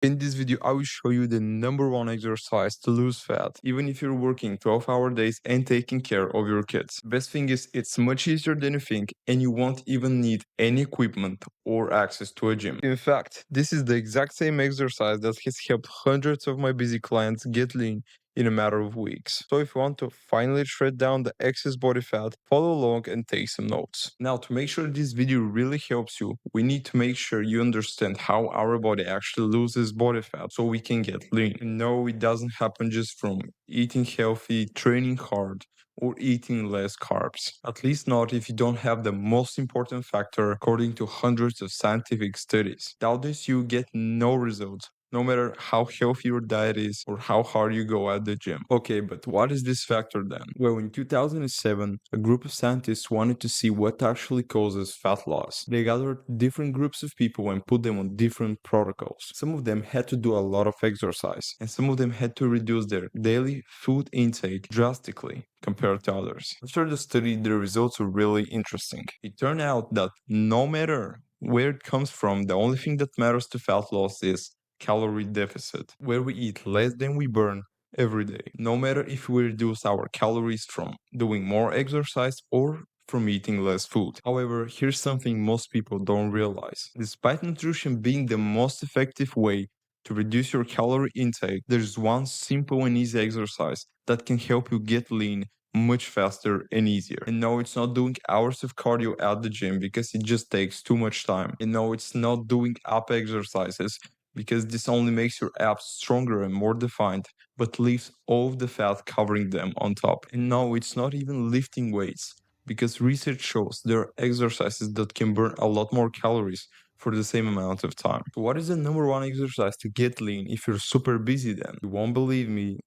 In this video, I will show you the number one exercise to lose fat, even if you're working 12-hour days and taking care of your kids. Best thing is, it's much easier than you think, and you won't even need any equipment or access to a gym. In fact, this is the exact same exercise that has helped hundreds of my busy clients get lean in a matter of weeks. So if you want to finally shred down the excess body fat, follow along and take some notes. Now, to make sure this video really helps you, we need to make sure you understand how our body actually loses body fat so we can get lean. And no, it doesn't happen just from eating healthy, training hard, or eating less carbs. At least not if you don't have the most important factor according to hundreds of scientific studies. Without this, you get no results, no matter how healthy your diet is or how hard you go at the gym. Okay, but what is this factor then? Well, in 2007, a group of scientists wanted to see what actually causes fat loss. They gathered different groups of people and put them on different protocols. Some of them had to do a lot of exercise, and some of them had to reduce their daily food intake drastically compared to others. After the study, the results were really interesting. It turned out that no matter where it comes from, the only thing that matters to fat loss is calorie deficit, where we eat less than we burn every day, no matter if we reduce our calories from doing more exercise or from eating less food. However, here's something most people don't realize. Despite nutrition being the most effective way to reduce your calorie intake, there's one simple and easy exercise that can help you get lean much faster and easier. And no, it's not doing hours of cardio at the gym because it just takes too much time. And no, it's not doing ab exercises because this only makes your abs stronger and more defined, but leaves all of the fat covering them on top. And no, it's not even lifting weights, because research shows there are exercises that can burn a lot more calories for the same amount of time. So what is the number one exercise to get lean if you're super busy then? You won't believe me,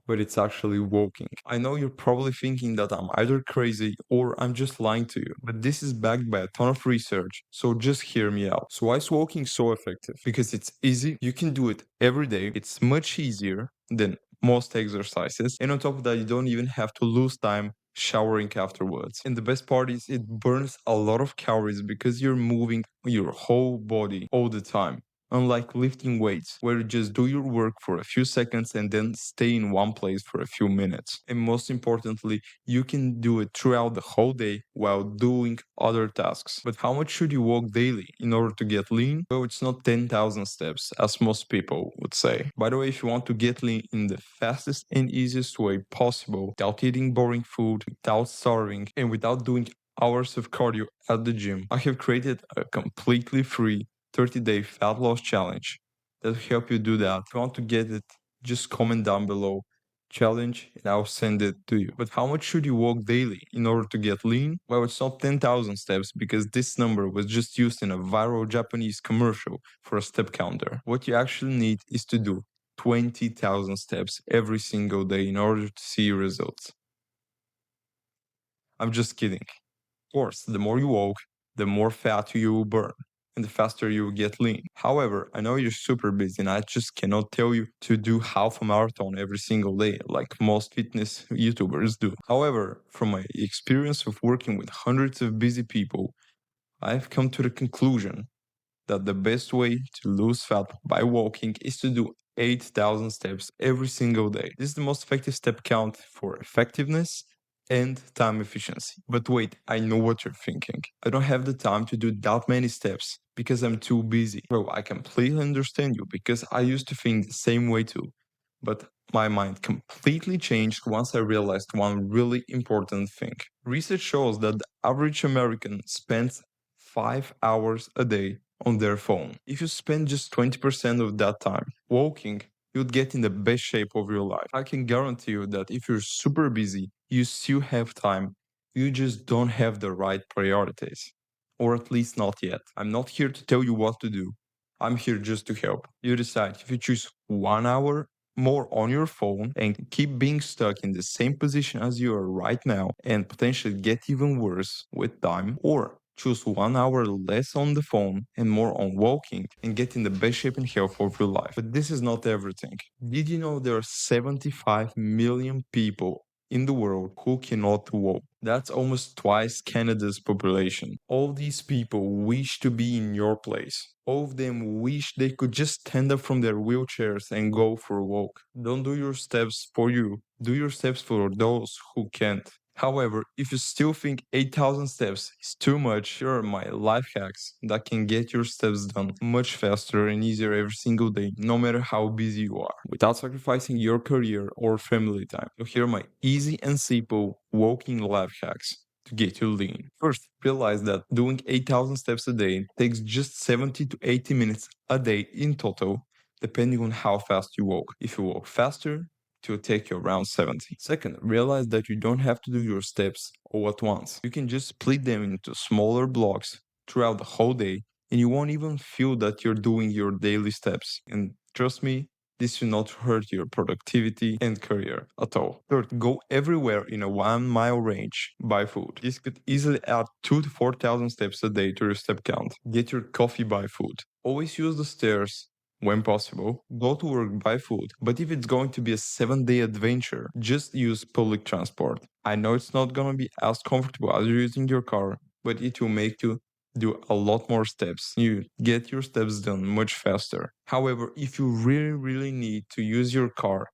but it's actually walking. I know you're probably thinking that I'm either crazy or I'm just lying to you, but this is backed by a ton of research, so just hear me out. So why is walking so effective? Because it's easy, you can do it every day, it's much easier than most exercises, and on top of that, you don't even have to lose time showering afterwards. And the best part is it burns a lot of calories because you're moving your whole body all the time. Unlike lifting weights, where you just do your work for a few seconds and then stay in one place for a few minutes. And most importantly, you can do it throughout the whole day while doing other tasks. But how much should you walk daily in order to get lean? Well, it's not 10,000 steps, as most people would say. By the way, if you want to get lean in the fastest and easiest way possible, without eating boring food, without starving, and without doing hours of cardio at the gym, I have created a completely free 30-day fat loss challenge that will help you do that. If you want to get it, just comment down below challenge and I'll send it to you. But how much should you walk daily in order to get lean? Well, it's not 10,000 steps because this number was just used in a viral Japanese commercial for a step counter. What you actually need is to do 20,000 steps every single day in order to see results. I'm just kidding. Of course, the more you walk, the more fat you will burn and the faster you will get lean. However, I know you're super busy and I just cannot tell you to do half a marathon every single day like most fitness YouTubers do. However, from my experience of working with hundreds of busy people, I've come to the conclusion that the best way to lose fat by walking is to do 8,000 steps every single day. This is the most effective step count for effectiveness and time efficiency. But wait, I know what you're thinking. I don't have the time to do that many steps because I'm too busy. Well, I completely understand you because I used to think the same way too. But my mind completely changed once I realized one really important thing. Research shows that the average American spends 5 hours a day on their phone. If you spend just 20% of that time walking, you'd get in the best shape of your life. I can guarantee you that if you're super busy, you still have time, you just don't have the right priorities. Or at least not yet. I'm not here to tell you what to do. I'm here just to help. You decide if you choose 1 hour more on your phone and keep being stuck in the same position as you are right now and potentially get even worse with time, or choose 1 hour less on the phone and more on walking and get in the best shape and health of your life. But this is not everything. Did you know there are 75 million people in the world who cannot walk. That's almost twice Canada's population. All these people wish to be in your place. All of them wish they could just stand up from their wheelchairs and go for a walk. Don't do your steps for you. Do your steps for those who can't. However, if you still think 8,000 steps is too much, here are my life hacks that can get your steps done much faster and easier every single day, no matter how busy you are, without sacrificing your career or family time. So here are my easy and simple walking life hacks to get you lean. First, realize that doing 8,000 steps a day takes just 70 to 80 minutes a day in total, depending on how fast you walk. If you walk faster, it will take you around 70. Second, realize that you don't have to do your steps all at once. You can just split them into smaller blocks throughout the whole day, and you won't even feel that you're doing your daily steps. And trust me, this will not hurt your productivity and career at all. Third, go everywhere in a 1 mile range by foot. This could easily add 2 to 4,000 steps a day to your step count. Get your coffee by foot. Always use the stairs when possible. Go to work by foot, but if it's going to be a 7-day adventure, just use public transport. I know it's not gonna be as comfortable as using your car, but it will make you do a lot more steps. You get your steps done much faster. However, if you really need to use your car,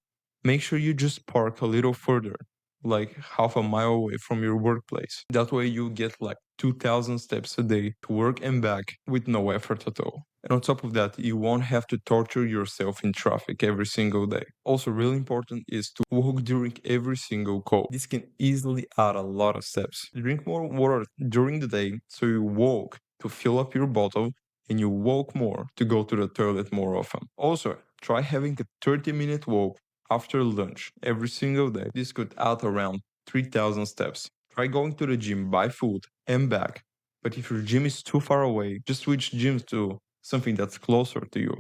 make sure you just park a little further, like half a mile away from your workplace. That way you get like 2,000 steps a day to work and back with no effort at all. And on top of that, you won't have to torture yourself in traffic every single day. Also, really important is to walk during every single call. This can easily add a lot of steps. Drink more water during the day so you walk to fill up your bottle and you walk more to go to the toilet more often. Also, try having a 30-minute walk after lunch every single day. This could add around 3,000 steps. Try going to the gym by foot and back. But if your gym is too far away, just switch gyms to something that's closer to you,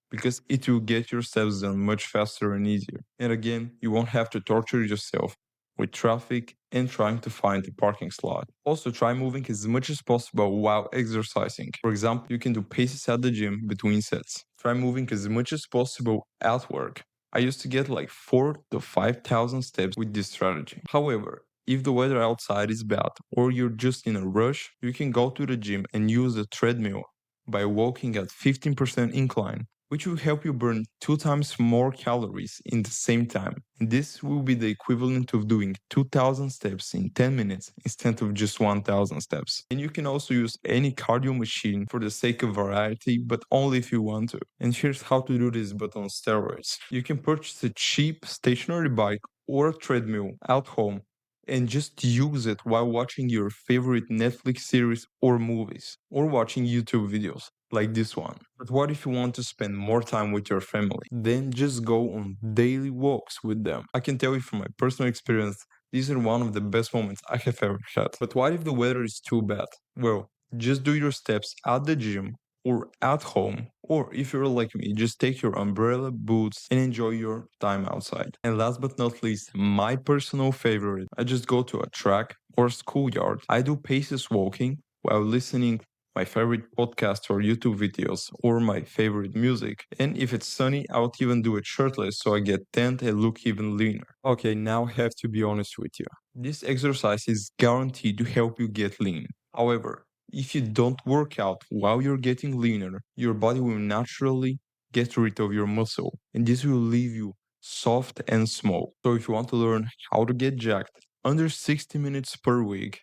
because it will get your steps done much faster and easier. And again, you won't have to torture yourself with traffic and trying to find a parking slot. Also, try moving as much as possible while exercising. For example, you can do paces at the gym between sets. Try moving as much as possible at work. I used to get like 4 to 5,000 steps with this strategy. However, if the weather outside is bad or you're just in a rush, you can go to the gym and use the treadmill by walking at 15% incline, which will help you burn 2 times more calories in the same time. And this will be the equivalent of doing 2,000 steps in 10 minutes instead of just 1,000 steps. And you can also use any cardio machine for the sake of variety, but only if you want to. And here's how to do this, but on steroids. You can purchase a cheap stationary bike or a treadmill at home and just use it while watching your favorite Netflix series or movies, or watching YouTube videos like this one. But what if you want to spend more time with your family? Then just go on daily walks with them. I can tell you from my personal experience, these are one of the best moments I have ever had. But what if the weather is too bad? Well, just do your steps at the gym or at home, or if you're like me, just take your umbrella, boots, and enjoy your time outside. And last but not least, my personal favorite, I just go to a track or schoolyard. I do paces walking while listening my favorite podcast or YouTube videos or my favorite music. And if it's sunny, I would even do it shirtless so I get tanned and look even leaner. Okay, now I have to be honest with you. This exercise is guaranteed to help you get lean. However, if you don't work out while you're getting leaner, your body will naturally get rid of your muscle, and this will leave you soft and small. So if you want to learn how to get jacked under 60 minutes per week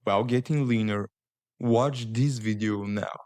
while getting leaner, watch this video now.